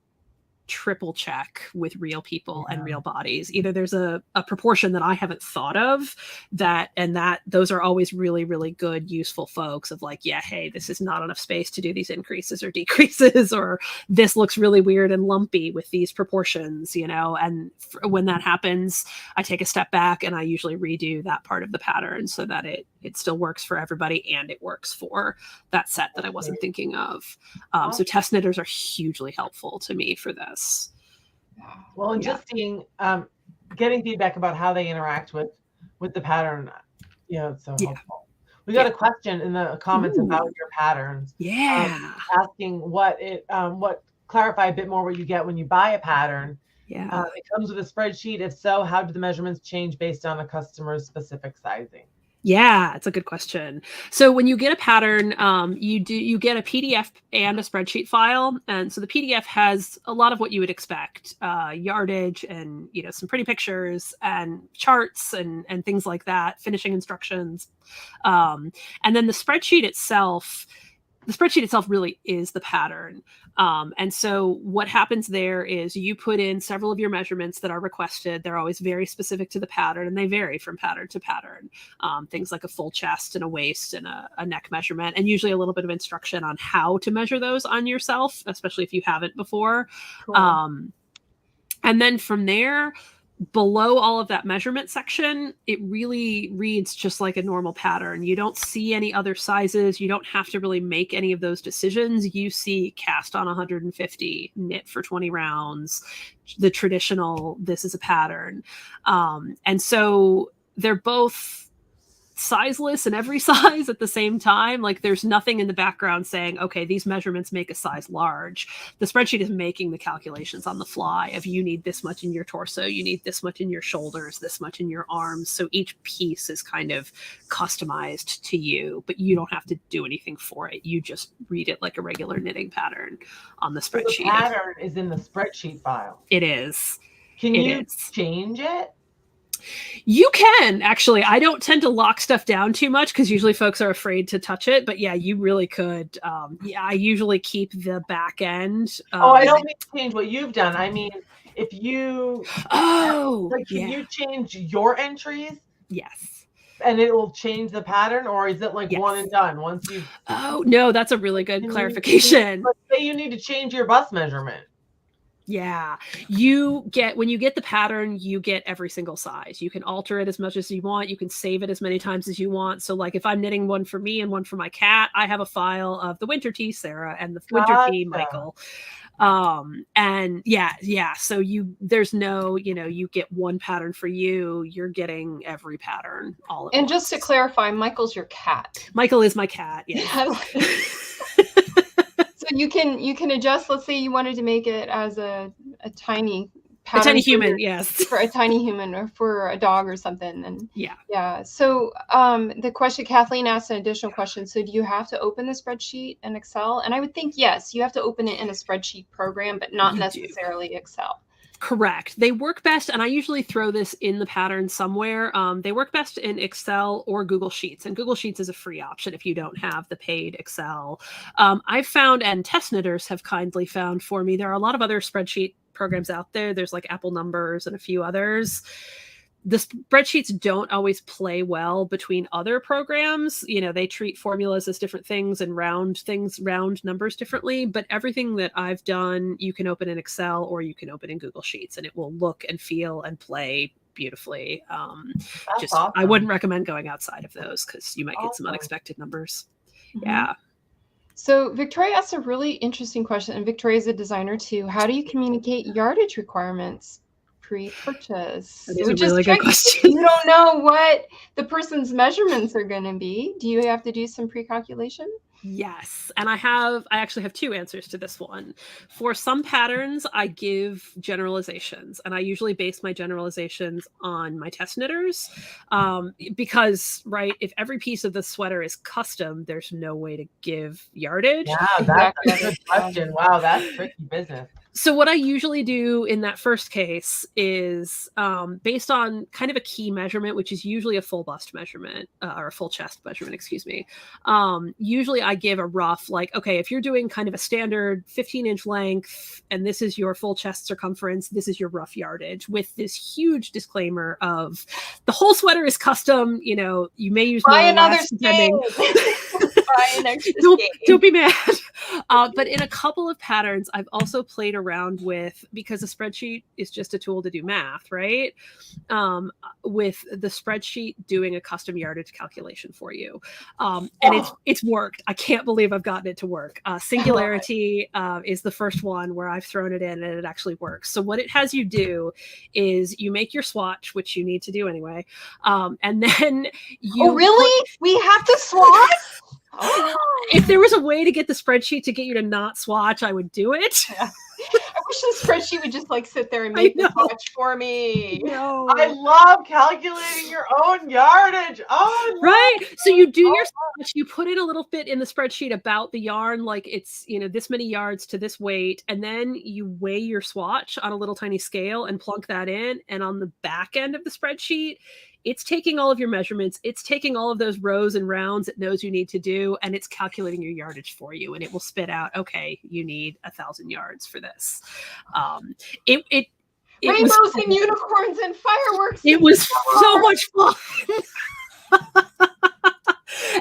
triple check with real people and real bodies. Either there's a proportion that I haven't thought of that those are always really, really good, useful folks of like, yeah, hey, this is not enough space to do these increases or decreases, or this looks really weird and lumpy with these proportions, and when that happens, I take a step back and I usually redo that part of the pattern so that it still works for everybody and it works for that set that I wasn't thinking of. So test knitters are hugely helpful to me for this. Well, and just seeing, getting feedback about how they interact with the pattern, it's so helpful. We got a question in the comments about your patterns. Asking what clarify a bit more what you get when you buy a pattern. It comes with a spreadsheet. If so, how do the measurements change based on a customer's specific sizing? Yeah, it's a good question. So when you get a pattern, you get a PDF and a spreadsheet file. And so the PDF has a lot of what you would expect, yardage and, some pretty pictures and charts and things like that, finishing instructions. And then the spreadsheet itself really is the pattern. And so what happens there is you put in several of your measurements that are requested. They're always very specific to the pattern, and they vary from pattern to pattern. Things like a full chest and a waist and a neck measurement, and usually a little bit of instruction on how to measure those on yourself, especially if you haven't before. Cool. And then from there, below all of that measurement section, it really reads just like a normal pattern. You don't see any other sizes. You don't have to really make any of those decisions. You see cast on 150, knit for 20 rounds, the traditional, this is a pattern. And so they're both sizeless in every size at the same time. Like there's nothing in the background saying, okay, these measurements make a size large. The spreadsheet is making the calculations on the fly of you need this much in your torso, you need this much in your shoulders, this much in your arms. So each piece is kind of customized to you, but you don't have to do anything for it. You just read it like a regular knitting pattern on the spreadsheet. So the pattern is in the spreadsheet file. It is. Can you change it? You can, actually. I don't tend to lock stuff down too much because usually folks are afraid to touch it. But yeah, you really could. I usually keep the back end. I don't mean to change what you've done. I mean, if you... can you change your entries? Yes. and it will change the pattern, or is it like Yes. one and done once you? Oh no, that's a really good clarification. Let's say you need to change your bust measurement. Yeah, when you get the pattern, you get every single size. You can alter it as much as you want. You can save it as many times as you want. So like if I'm knitting one for me and one for my cat, I have a file of the winter tea Sarah and the winter tea Michael. And yeah. So there's no, you get one pattern for you. You're getting every pattern all at once. And just to clarify, Michael's your cat. Michael is my cat. Yeah. So you can adjust. Let's say you wanted to make it as a tiny pattern. A tiny human, yes. For a tiny human or for a dog or something. And yeah. So the question, Kathleen asked an additional question. So do you have to open the spreadsheet in Excel? And I would think, yes, you have to open it in a spreadsheet program, but not necessarily Excel. Correct. They work best, and I usually throw this in the pattern somewhere. They work best in Excel or Google Sheets, and Google Sheets is a free option if you don't have the paid Excel. I've found, and test knitters have kindly found for me, there are a lot of other spreadsheet programs out there. There's like Apple Numbers and a few others. The spreadsheets don't always play well between other programs. They treat formulas as different things and round numbers differently. But everything that I've done, you can open in Excel or you can open in Google Sheets, and it will look and feel and play beautifully. Awesome. I wouldn't recommend going outside of those because you might get some unexpected numbers. Mm-hmm. Yeah. So Victoria asked a really interesting question, and Victoria is a designer too. How do you communicate yardage requirements pre-purchase? That is a really good question. You don't know what the person's measurements are going to be. Do you have to do some pre-calculation? Yes. And I actually have two answers to this one. For some patterns, I give generalizations, and I usually base my generalizations on my test knitters. Because, right, if every piece of the sweater is custom, there's no way to give yardage. Yeah, that's a good question. Wow, that's tricky business. So what I usually do in that first case is based on kind of a key measurement, which is usually a full bust measurement or a full chest measurement, excuse me. Usually I give a rough, like, okay, if you're doing kind of a standard 15-inch length and this is your full chest circumference, this is your rough yardage, with this huge disclaimer of the whole sweater is custom. You may use buy another skein. Buy an extra don't be mad. But in a couple of patterns, I've also played around with, because a spreadsheet is just a tool to do math, right? With the spreadsheet doing a custom yardage calculation for you. And it's worked. I can't believe I've gotten it to work. Singularity is the first one where I've thrown it in and it actually works. So what it has you do is you make your swatch, which you need to do anyway. And then you... Oh, really? We have to swatch? If there was a way to get the spreadsheet to get you to not swatch, I would do it. Yeah. I wish the spreadsheet would just like sit there and make the swatch for me. No. I love calculating your own yardage. Oh, no. Right. So you do your swatch, you put in a little bit in the spreadsheet about the yarn, like it's, this many yards to this weight, and then you weigh your swatch on a little tiny scale and plunk that in. And on the back end of the spreadsheet, it's taking all of your measurements. It's taking all of those rows and rounds it knows you need to do, and it's calculating your yardage for you. And it will spit out, okay, you need 1,000 yards for this. It rainbows and unicorns and fireworks. It was so much fun.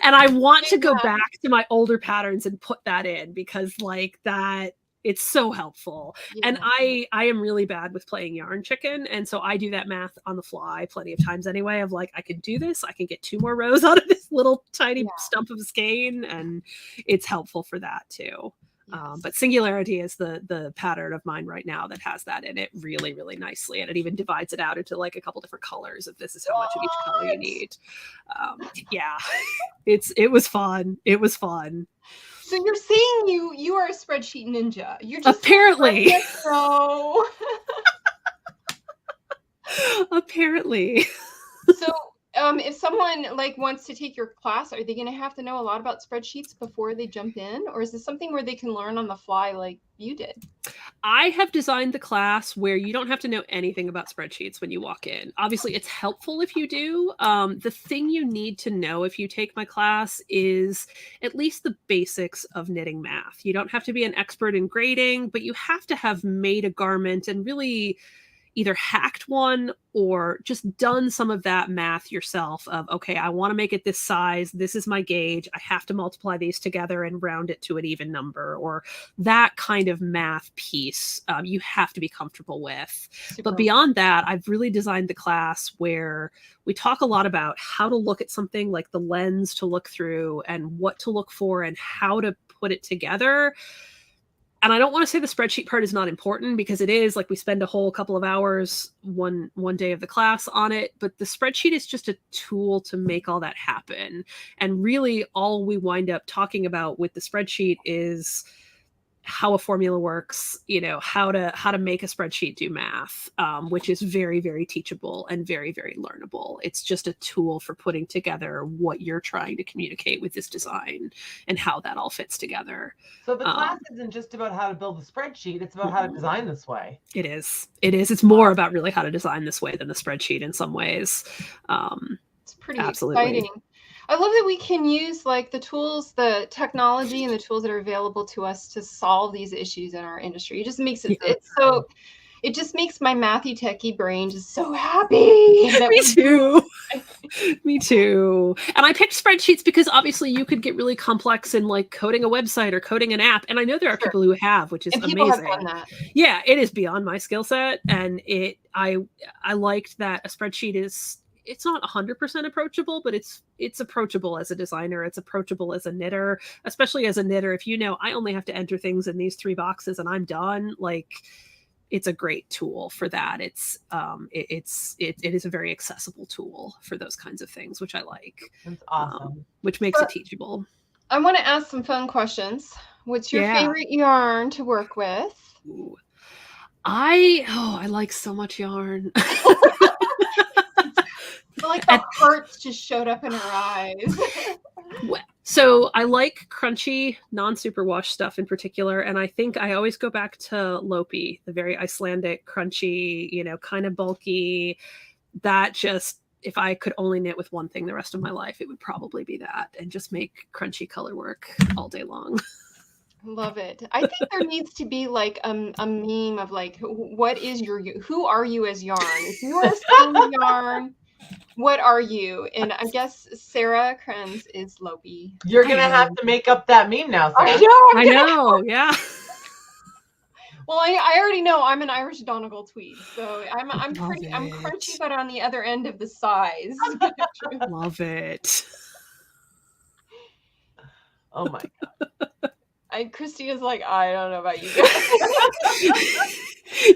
And I want to go back to my older patterns and put that in, because like that, it's so helpful. Yeah. And I am really bad with playing yarn chicken. And so I do that math on the fly plenty of times anyway, of like, I can do this. I can get 2 more rows out of this little tiny stump of a skein. And it's helpful for that too. Yes. But Singularity is the pattern of mine right now that has that in it really, really nicely. And it even divides it out into like a couple different colors if this is how much of each color you need. Yeah, it was fun. It was fun. So you're saying you are a spreadsheet ninja. You're just apparently. So apparently. So if someone like wants to take your class, are they going to have to know a lot about spreadsheets before they jump in? Or is this something where they can learn on the fly like you did? I have designed the class where you don't have to know anything about spreadsheets when you walk in. Obviously, it's helpful if you do. The thing you need to know if you take my class is at least the basics of knitting math. You don't have to be an expert in grading, but you have to have made a garment and really either hacked one or just done some of that math yourself of, okay, I want to make it this size. This is my gauge. I have to multiply these together and round it to an even number, or that kind of math piece you have to be comfortable with. But beyond that, I've really designed the class where we talk a lot about how to look at something, like the lens to look through and what to look for and how to put it together. And I don't want to say the spreadsheet part is not important, because it is. Like, we spend a whole couple of hours one day of the class on it, but the spreadsheet is just a tool to make all that happen. And really all we wind up talking about with the spreadsheet is how a formula works, how to make a spreadsheet do math, which is very, very teachable and very, very learnable. It's just a tool for putting together what you're trying to communicate with this design and how that all fits together. So the class isn't just about how to build a spreadsheet. It's about how to design this way. It is. It's more about really how to design this way than the spreadsheet in some ways. It's pretty exciting. I love that we can use like the tools, the technology and the tools that are available to us to solve these issues in our industry. It just makes it, it just makes my mathy techie brain just so happy. Me too. Me too. And I picked spreadsheets because obviously you could get really complex in like coding a website or coding an app. And I know there are people who have, which is amazing. People have done that. Yeah, it is beyond my skill set. And I liked that a spreadsheet it's not 100% approachable, but it's approachable as a designer. It's approachable as a knitter, especially as a knitter. If I only have to enter things in these 3 boxes and I'm done, like, it's a great tool for that. It is a very accessible tool for those kinds of things, which I like. That's awesome. Which makes it teachable. I want to ask some fun questions. What's your favorite yarn to work with? Ooh. I like so much yarn. I feel like the hearts just showed up in her eyes. So I like crunchy, non-superwash stuff in particular. And I think I always go back to Lopi, the very Icelandic, crunchy, kind of bulky. That just, if I could only knit with one thing the rest of my life, it would probably be that, and just make crunchy color work all day long. Love it. I think there needs to be like a meme of like, who are you as yarn? If you are spinning yarn, what are you? And I guess Sarah Krentz is Lopi. You're going to have to make up that meme now, Sarah. I know. Yeah. Well, I already know I'm an Irish Donegal tweed, so I'm crunchy, but on the other end of the size. Love it. Oh my God. Kristina's like, I don't know about you guys.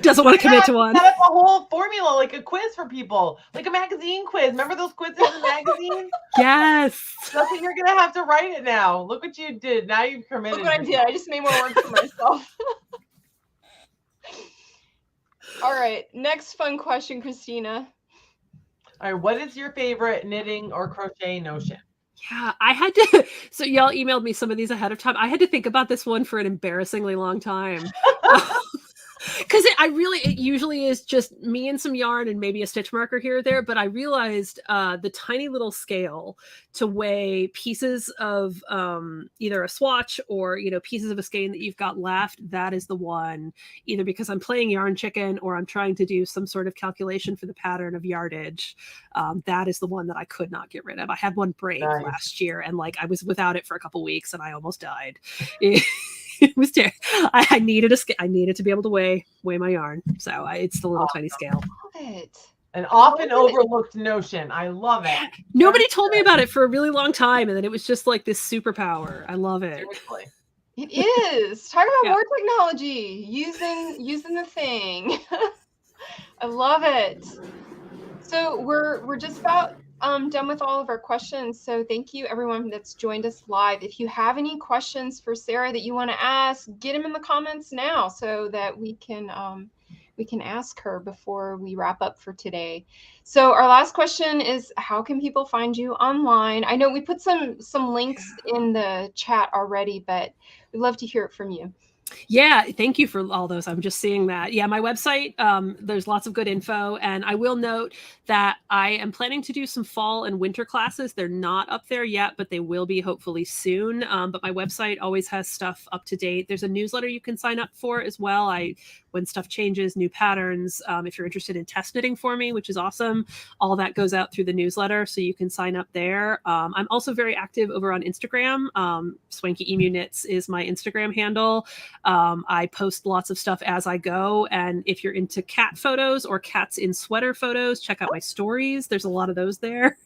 Doesn't want to commit to one. Set up a whole formula, like a quiz for people, like a magazine quiz. Remember those quizzes in magazines? Yes. That's what you're gonna have to write it now. Look what you did. Now you've committed. Look what I did. I just made more work for myself. All right. Next fun question, Kristina. All right. What is your favorite knitting or crochet notion? Yeah, I had to. So y'all emailed me some of these ahead of time. I had to think about this one for an embarrassingly long time. Because it usually is just me and some yarn and maybe a stitch marker here or there. But I realized the tiny little scale to weigh pieces of either a swatch or, pieces of a skein that you've got left. That is the one, either because I'm playing yarn chicken or I'm trying to do some sort of calculation for the pattern of yardage. That is the one that I could not get rid of. I had one break last year and like I was without it for a couple weeks and I almost died. It was terrible. I needed to be able to weigh my yarn. So it's the little tiny scale. I love it. An often overlooked notion. I love it. Nobody told me about it for a really long time, and then it was just like this superpower. I love it. Seriously. It is. Talk about more technology. Using the thing. I love it. So we're just about done with all of our questions. So thank you everyone that's joined us live. If you have any questions for Sarah that you want to ask, get them in the comments now so that we can ask her before we wrap up for today. So our last question is, how can people find you online? I know we put some links in the chat already, but we'd love to hear it from you. Yeah, thank you for all those. I'm just seeing that. Yeah, my website, there's lots of good info. And I will note that I am planning to do some fall and winter classes. They're not up there yet, but they will be hopefully soon. But my website always has stuff up to date. There's a newsletter you can sign up for as well. when stuff changes, new patterns. If you're interested in test knitting for me, which is awesome, all that goes out through the newsletter, so you can sign up there. I'm also very active over on Instagram. Swanky Emu Knits is my Instagram handle. I post lots of stuff as I go, and if you're into cat photos or cats in sweater photos, check out my stories. There's a lot of those there.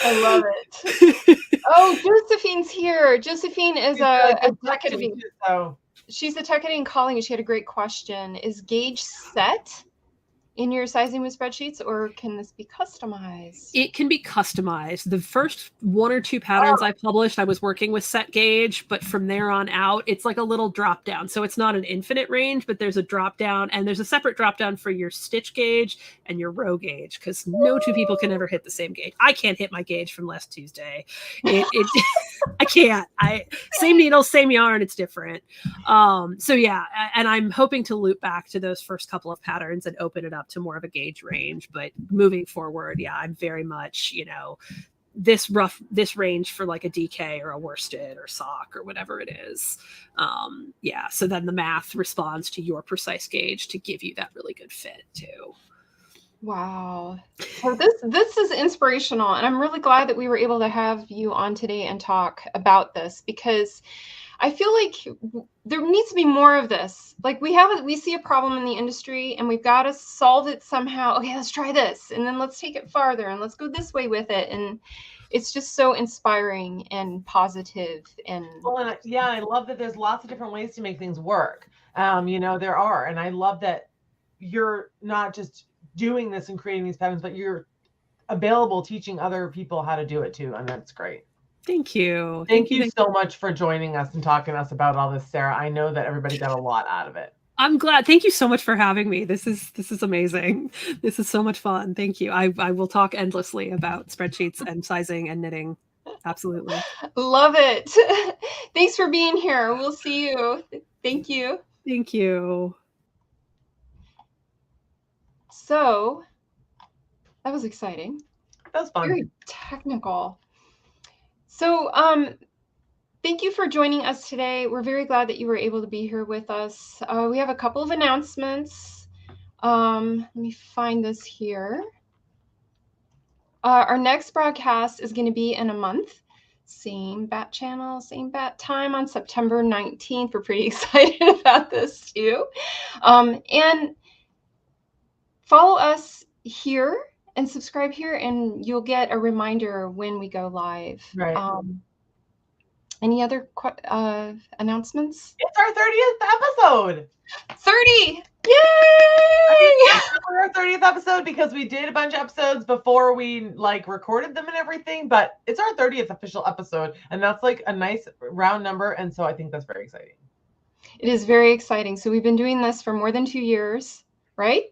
I love it. Oh, Josephine's here. Josephine is a tech editing. She's a tech editing colleague, and she had a great question. Is gauge set in your sizing with spreadsheets, or can this be customized? It can be customized. The first 1 or 2 patterns I published, I was working with set gauge, but from there on out, it's like a little drop down. So it's not an infinite range, but there's a drop down, and there's a separate drop down for your stitch gauge and your row gauge, because no two people can ever hit the same gauge. I can't hit my gauge from last Tuesday. I can't. Same needle, same yarn, it's different. So yeah, and I'm hoping to loop back to those first couple of patterns and open it up to more of a gauge range. But moving forward, yeah, I'm very much, this range for like a DK or a worsted or sock or whatever it is. Yeah, so then the math responds to your precise gauge to give you that really good fit too. Wow. So this is inspirational, and I'm really glad that we were able to have you on today and talk about this, because I feel like there needs to be more of this. Like we see a problem in the industry, and we've got to solve it somehow. Okay, let's try this, and then let's take it farther, and let's go this way with it. And it's just so inspiring and positive. And yeah, I love that there's lots of different ways to make things work. There are, and I love that you're not just doing this and creating these patterns, but you're available teaching other people how to do it too, and that's great. Thank you. Thank you so much for joining us and talking to us about all this, Sarah. I know that everybody got a lot out of it. I'm glad. Thank you so much for having me. This is amazing. This is so much fun. Thank you. I will talk endlessly about spreadsheets and sizing and knitting. Absolutely. Love it. Thanks for being here. We'll see you. Thank you. Thank you. So that was exciting. That was fun. Very technical. So thank you for joining us today. We're very glad that you were able to be here with us. We have a couple of announcements. Let me find this here. Our next broadcast is going to be in a month. Same bat channel, same bat time on September 19th. We're pretty excited about this too. And follow us here and subscribe here, and you'll get a reminder when we go live. Right. Any other announcements? It's our 30th episode. 30! Yay! Our 30th episode, because we did a bunch of episodes before we recorded them and everything, but it's our 30th official episode, and that's like a nice round number, and so I think that's very exciting. It is very exciting. So we've been doing this for more than 2 years, right?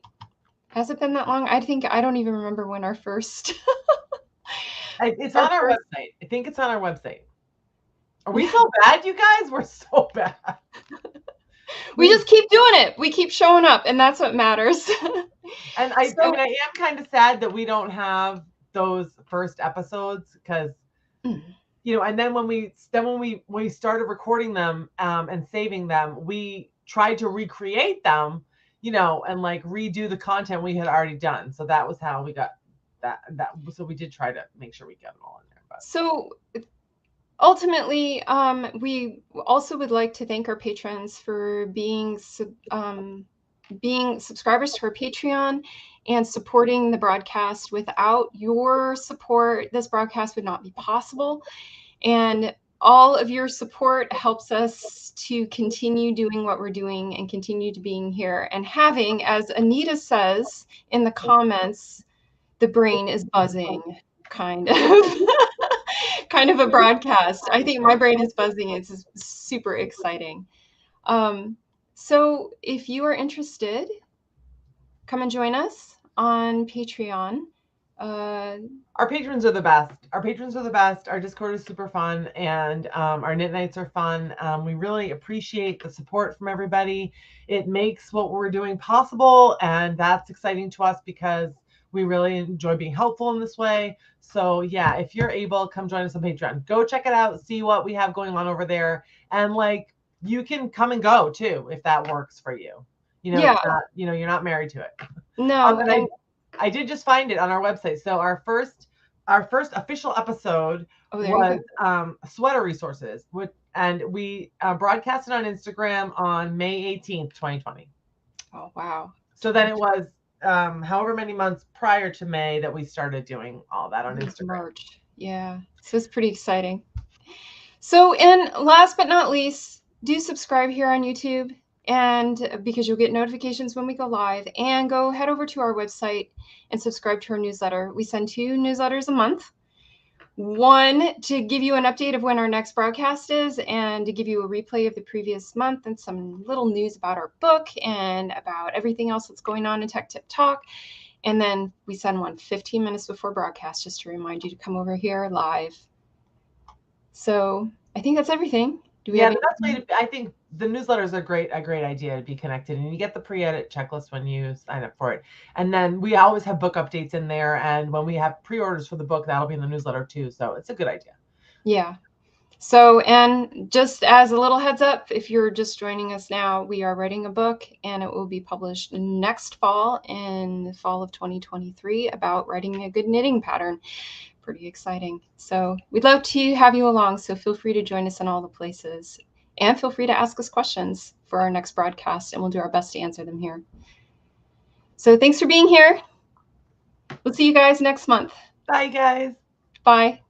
Has it been that long? I don't even remember when our first. It's on our website. I think it's on our website. Are we so bad, you guys? We're so bad. We just keep doing it. We keep showing up, and that's what matters. And I am kind of sad that we don't have those first episodes, because and then when we started recording them and saving them, we tried to recreate them, and redo the content we had already done. So that was how we got that. So we did try to make sure we get them all in there. But. So ultimately, we also would like to thank our patrons for being subscribers to our Patreon and supporting the broadcast. Without your support, this broadcast would not be possible. And all of your support helps us to continue doing what we're doing and continue to being here and having, as Anita says in the comments, the brain is buzzing, kind of a broadcast. I think my brain is buzzing. It's super exciting. So if you are interested, come and join us on Patreon. Our patrons are the best. Our Discord is super fun, and our knit nights are fun. We really appreciate the support from everybody. It makes what we're doing possible, and that's exciting to us because we really enjoy being helpful in this way. So yeah, if you're able, come join us on Patreon. Go check it out, see what we have going on over there, and you can come and go too if that works for you. You know, Yeah. it's not, you know, you're not married to it. No. And I did just find it on our website. So our first official episode was sweater resources, and we broadcasted on Instagram on May 18th, 2020. Oh, wow. So then it was however many months prior to May that we started doing all that on Instagram. March. Yeah. So it's pretty exciting. So, and last but not least, do subscribe here on YouTube, and because you'll get notifications when we go live, and go head over to our website and subscribe to our newsletter. We send 2 newsletters a month. One to give you an update of when our next broadcast is, and to give you a replay of the previous month and some little news about our book and about everything else that's going on in Tech Tip Talk. And then we send one 15 minutes before broadcast just to remind you to come over here live. So I think that's everything. Do we have the best way I think the newsletter is a great idea to be connected, and you get the pre-edit checklist when you sign up for it. And then we always have book updates in there, and when we have pre-orders for the book, that'll be in the newsletter too. So it's a good idea. Yeah. So, and just as a little heads up, if you're just joining us now, we are writing a book, and it will be published next fall, in the fall of 2023, about writing a good knitting pattern. Pretty exciting. So we'd love to have you along. So feel free to join us in all the places, and feel free to ask us questions for our next broadcast, and we'll do our best to answer them here. So thanks for being here. We'll see you guys next month. Bye, guys. Bye.